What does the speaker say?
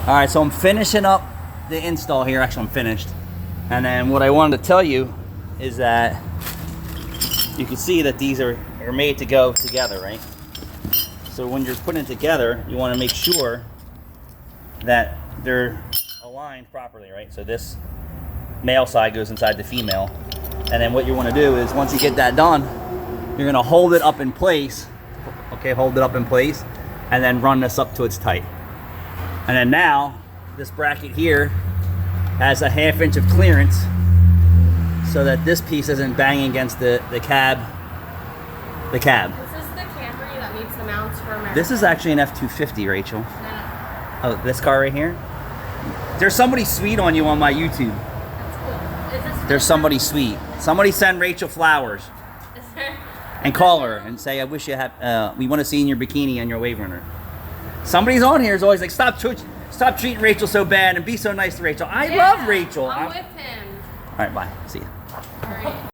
All right, so I'm finishing up the install here. Actually, I'm finished. And then what I wanted to tell you is that you can see that these are made to go together, right? So when you're putting it together, you want to make sure that they're aligned properly, right? So this male side goes inside the female. And then what you want to do is once you get that done, you're going to hold it up in place. Okay, hold it up in place and then run this up till it's tight. And then now this bracket here has a 1/2 inch of clearance so that this piece isn't banging against the cab. The cab. This is the Camry that needs the mounts for America. This is actually an F250, Rachel. No. Oh, this car right here? There's somebody sweet on you on my YouTube. That's cool. Is this There's somebody sweet. Somebody send Rachel flowers Is there? and call her and say, I wish you had, we want to see in your bikini and your wave runner. Somebody's on here is always like, stop treating Rachel so bad and be so nice to Rachel. I love Rachel. I'm with him. All right, bye. See ya. All right.